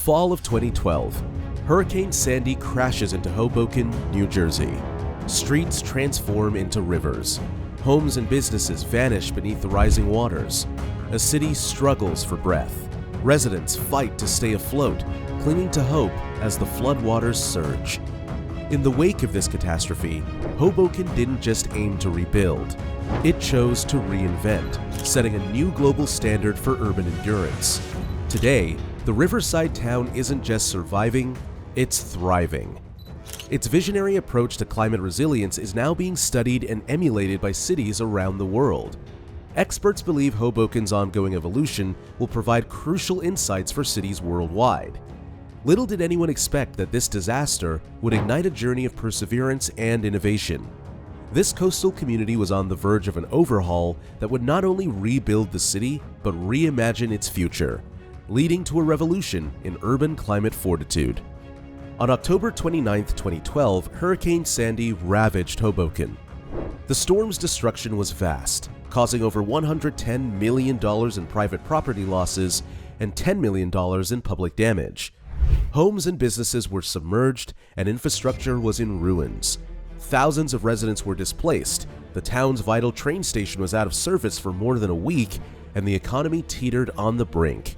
fall of 2012, Hurricane Sandy crashes into Hoboken, New Jersey. Streets transform into rivers. Homes and businesses vanish beneath the rising waters. A city struggles for breath. Residents fight to stay afloat, clinging to hope as the floodwaters surge. In the wake of this catastrophe, Hoboken didn't just aim to rebuild. It chose to reinvent, setting a new global standard for urban endurance. Today, the riverside town isn't just surviving, it's thriving. Its visionary approach to climate resilience is now being studied and emulated by cities around the world. Experts believe Hoboken's ongoing evolution will provide crucial insights for cities worldwide. Little did anyone expect that this disaster would ignite a journey of perseverance and innovation. This coastal community was on the verge of an overhaul that would not only rebuild the city, but reimagine its future, leading to a revolution in urban climate fortitude. On October 29, 2012, Hurricane Sandy ravaged Hoboken. The storm's destruction was vast, causing over $110 million in private property losses and $10 million in public damage. Homes and businesses were submerged, and infrastructure was in ruins. Thousands of residents were displaced, the town's vital train station was out of service for more than a week, and the economy teetered on the brink.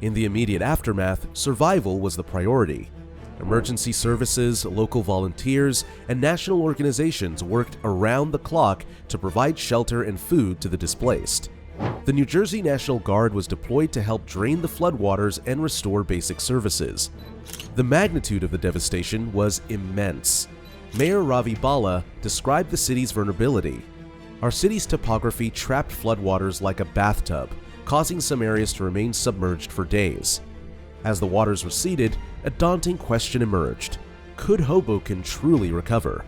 In the immediate aftermath, survival was the priority. Emergency services, local volunteers, and national organizations worked around the clock to provide shelter and food to the displaced. The New Jersey National Guard was deployed to help drain the floodwaters and restore basic services. The magnitude of the devastation was immense. Mayor Ravi Bala described the city's vulnerability. Our city's topography trapped floodwaters like a bathtub, causing some areas to remain submerged for days. As the waters receded, a daunting question emerged. Could Hoboken truly recover?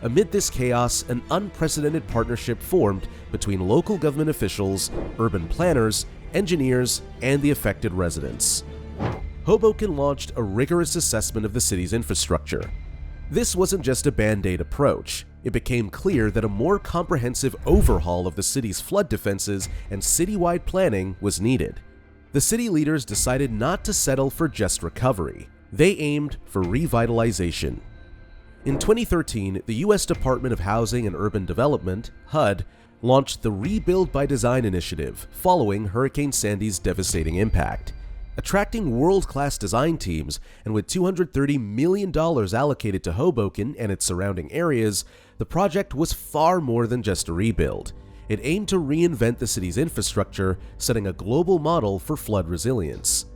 Amid this chaos, an unprecedented partnership formed between local government officials, urban planners, engineers, and the affected residents. Hoboken launched a rigorous assessment of the city's infrastructure. This wasn't just a band-aid approach. It became clear that a more comprehensive overhaul of the city's flood defenses and citywide planning was needed. The city leaders decided not to settle for just recovery. They aimed for revitalization. In 2013, the U.S. Department of Housing and Urban Development, HUD, launched the Rebuild by Design initiative following Hurricane Sandy's devastating impact. Attracting world-class design teams, and with $230 million allocated to Hoboken and its surrounding areas, the project was far more than just a rebuild. It aimed to reinvent the city's infrastructure, setting a global model for flood resilience.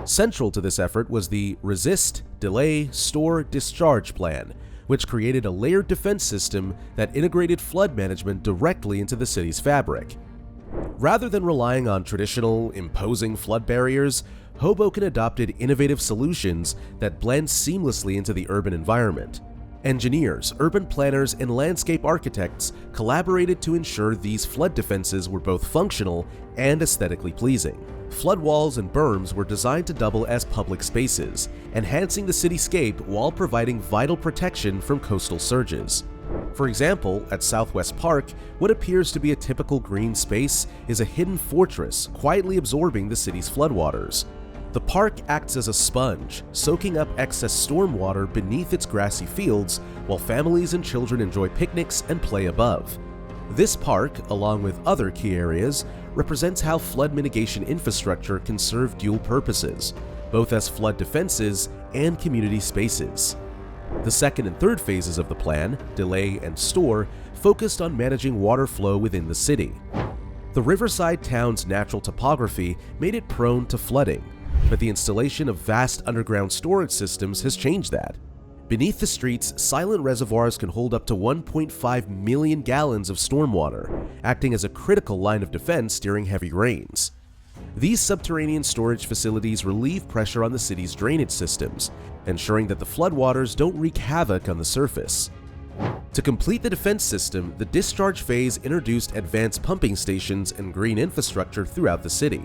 Central to this effort was the Resist, Delay, Store, Discharge plan, which created a layered defense system that integrated flood management directly into the city's fabric. Rather than relying on traditional, imposing flood barriers, Hoboken adopted innovative solutions that blend seamlessly into the urban environment. Engineers, urban planners, and landscape architects collaborated to ensure these flood defenses were both functional and aesthetically pleasing. Flood walls and berms were designed to double as public spaces, enhancing the cityscape while providing vital protection from coastal surges. For example, at Southwest Park, what appears to be a typical green space is a hidden fortress quietly absorbing the city's floodwaters. The park acts as a sponge, soaking up excess stormwater beneath its grassy fields, while families and children enjoy picnics and play above. This park, along with other key areas, represents how flood mitigation infrastructure can serve dual purposes, both as flood defenses and community spaces. The second and third phases of the plan, Delay and Store, focused on managing water flow within the city. The riverside town's natural topography made it prone to flooding, but the installation of vast underground storage systems has changed that. Beneath the streets, silent reservoirs can hold up to 1.5 million gallons of stormwater, acting as a critical line of defense during heavy rains. These subterranean storage facilities relieve pressure on the city's drainage systems, ensuring that the floodwaters don't wreak havoc on the surface. To complete the defense system, the discharge phase introduced advanced pumping stations and green infrastructure throughout the city.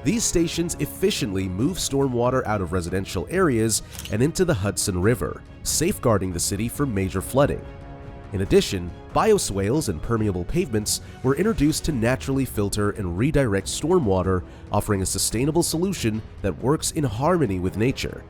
These stations efficiently move stormwater out of residential areas and into the Hudson River, safeguarding the city from major flooding. In addition, bioswales and permeable pavements were introduced to naturally filter and redirect stormwater, offering a sustainable solution that works in harmony with nature.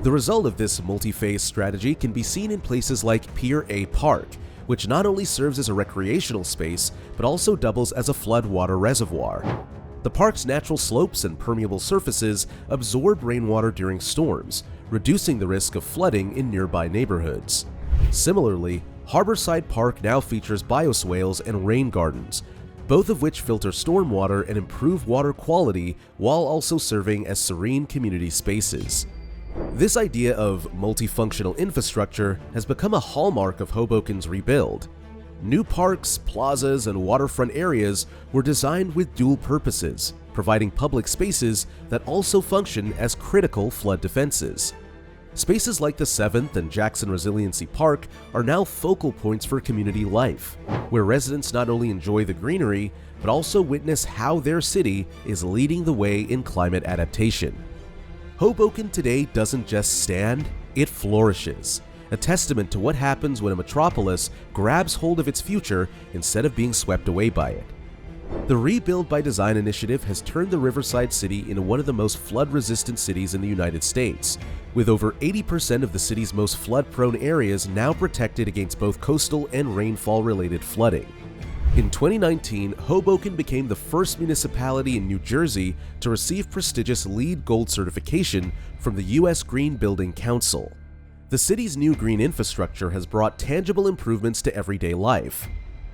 The result of this multi-phase strategy can be seen in places like Pier A Park, which not only serves as a recreational space, but also doubles as a floodwater reservoir. The park's natural slopes and permeable surfaces absorb rainwater during storms, reducing the risk of flooding in nearby neighborhoods. Similarly, Harborside Park now features bioswales and rain gardens, both of which filter stormwater and improve water quality while also serving as serene community spaces. This idea of multifunctional infrastructure has become a hallmark of Hoboken's rebuild. New parks, plazas, and waterfront areas were designed with dual purposes, providing public spaces that also function as critical flood defenses. Spaces like the 7th and Jackson Resiliency Park are now focal points for community life, where residents not only enjoy the greenery, but also witness how their city is leading the way in climate adaptation. Hoboken today doesn't just stand, it flourishes, a testament to what happens when a metropolis grabs hold of its future instead of being swept away by it. The Rebuild by Design initiative has turned the Riverside City into one of the most flood-resistant cities in the United States, with over 80% of the city's most flood-prone areas now protected against both coastal and rainfall-related flooding. In 2019, Hoboken became the first municipality in New Jersey to receive prestigious LEED Gold certification from the U.S. Green Building Council. The city's new green infrastructure has brought tangible improvements to everyday life.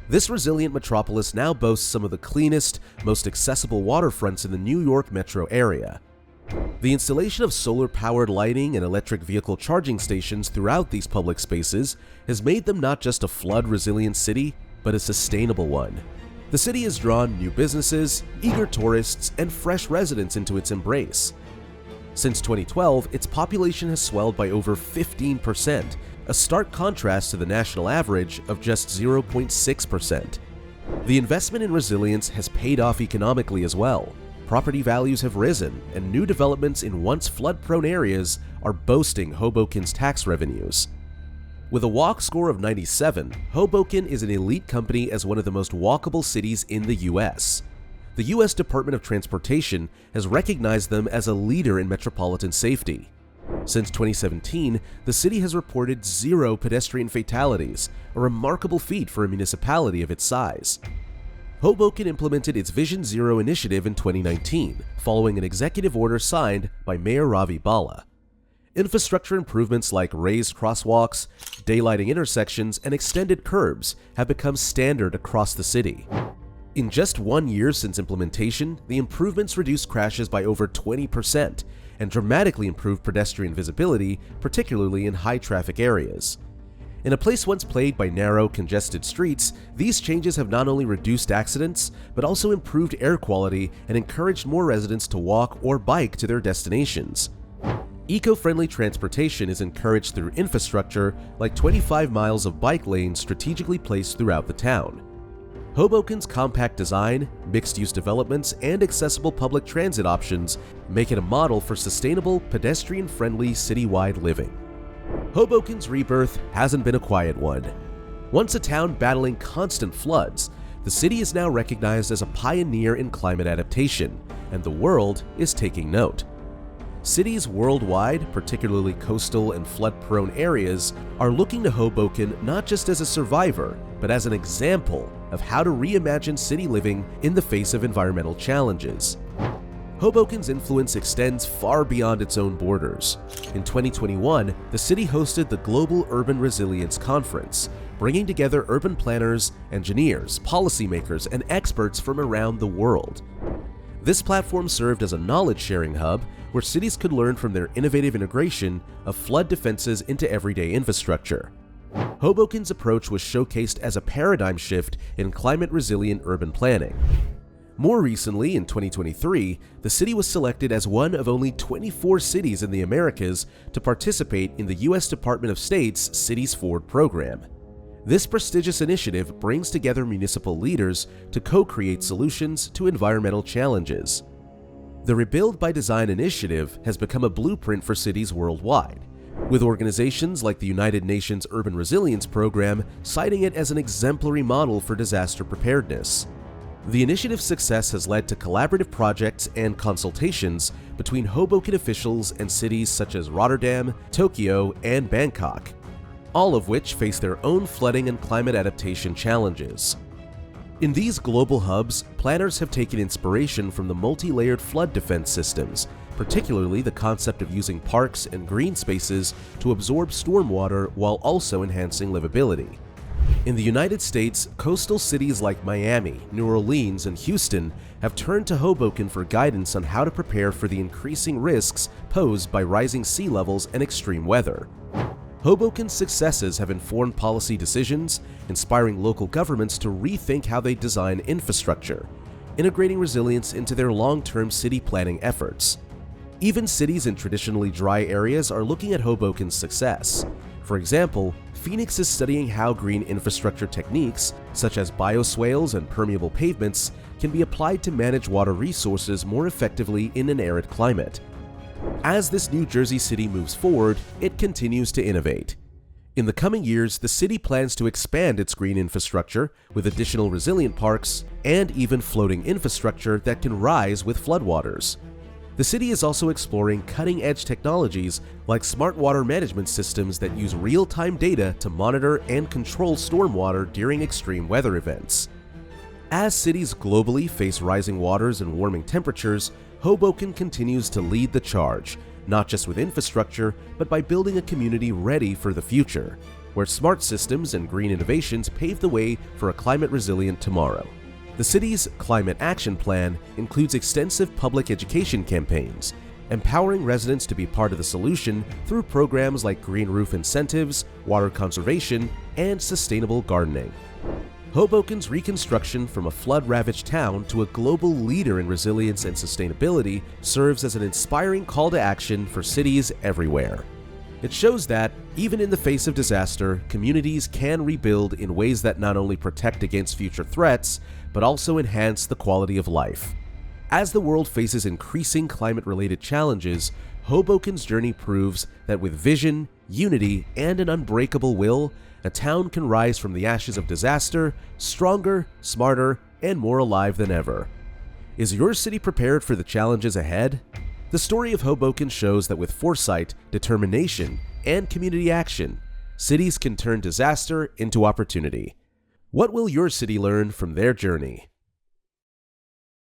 This resilient metropolis now boasts some of the cleanest, most accessible waterfronts in the New York metro area. The installation of solar-powered lighting and electric vehicle charging stations throughout these public spaces has made them not just a flood-resilient city, but a sustainable one. The city has drawn new businesses, eager tourists, and fresh residents into its embrace. Since 2012, its population has swelled by over 15%, a stark contrast to the national average of just 0.6%. The investment in resilience has paid off economically as well. Property values have risen, and new developments in once flood-prone areas are boasting Hoboken's tax revenues. With a walk score of 97, Hoboken is an elite company as one of the most walkable cities in the U.S. The U.S. Department of Transportation has recognized them as a leader in metropolitan safety. Since 2017, the city has reported 0 pedestrian fatalities, a remarkable feat for a municipality of its size. Hoboken implemented its Vision Zero initiative in 2019, following an executive order signed by Mayor Ravi Bala. Infrastructure improvements like raised crosswalks, daylighting intersections, and extended curbs have become standard across the city. In just 1 year since implementation, the improvements reduced crashes by over 20% and dramatically improved pedestrian visibility, particularly in high-traffic areas. In a place once plagued by narrow, congested streets, these changes have not only reduced accidents, but also improved air quality and encouraged more residents to walk or bike to their destinations. Eco-friendly transportation is encouraged through infrastructure like 25 miles of bike lanes strategically placed throughout the town. Hoboken's compact design, mixed-use developments, and accessible public transit options make it a model for sustainable, pedestrian-friendly citywide living. Hoboken's rebirth hasn't been a quiet one. Once a town battling constant floods, the city is now recognized as a pioneer in climate adaptation, and the world is taking note. Cities worldwide, particularly coastal and flood-prone areas, are looking to Hoboken not just as a survivor, but as an example of how to reimagine city living in the face of environmental challenges. Hoboken's influence extends far beyond its own borders. In 2021, the city hosted the Global Urban Resilience Conference, bringing together urban planners, engineers, policymakers, and experts from around the world. This platform served as a knowledge-sharing hub where cities could learn from their innovative integration of flood defenses into everyday infrastructure. Hoboken's approach was showcased as a paradigm shift in climate-resilient urban planning. More recently, in 2023, the city was selected as one of only 24 cities in the Americas to participate in the U.S. Department of State's Cities Forward program. This prestigious initiative brings together municipal leaders to co-create solutions to environmental challenges. The Rebuild by Design initiative has become a blueprint for cities worldwide, with organizations like the United Nations Urban Resilience Program citing it as an exemplary model for disaster preparedness. The initiative's success has led to collaborative projects and consultations between Hoboken officials and cities such as Rotterdam, Tokyo, and Bangkok, all of which face their own flooding and climate adaptation challenges. In these global hubs, planners have taken inspiration from the multi-layered flood defense systems, particularly the concept of using parks and green spaces to absorb stormwater while also enhancing livability. In the United States, coastal cities like Miami, New Orleans, and Houston have turned to Hoboken for guidance on how to prepare for the increasing risks posed by rising sea levels and extreme weather. Hoboken's successes have informed policy decisions, inspiring local governments to rethink how they design infrastructure, integrating resilience into their long-term city planning efforts. Even cities in traditionally dry areas are looking at Hoboken's success. For example, Phoenix is studying how green infrastructure techniques, such as bioswales and permeable pavements, can be applied to manage water resources more effectively in an arid climate. As this New Jersey city moves forward, it continues to innovate. In the coming years, the city plans to expand its green infrastructure with additional resilient parks and even floating infrastructure that can rise with floodwaters. The city is also exploring cutting-edge technologies like smart water management systems that use real-time data to monitor and control stormwater during extreme weather events. As cities globally face rising waters and warming temperatures, Hoboken continues to lead the charge, not just with infrastructure, but by building a community ready for the future, where smart systems and green innovations pave the way for a climate-resilient tomorrow. The city's Climate Action Plan includes extensive public education campaigns, empowering residents to be part of the solution through programs like green roof incentives, water conservation, and sustainable gardening. Hoboken's reconstruction from a flood-ravaged town to a global leader in resilience and sustainability serves as an inspiring call to action for cities everywhere. It shows that, even in the face of disaster, communities can rebuild in ways that not only protect against future threats, but also enhance the quality of life. As the world faces increasing climate-related challenges, Hoboken's journey proves that with vision, unity, and an unbreakable will, a town can rise from the ashes of disaster, stronger, smarter, and more alive than ever. Is your city prepared for the challenges ahead? The story of Hoboken shows that with foresight, determination, and community action, cities can turn disaster into opportunity. What will your city learn from their journey?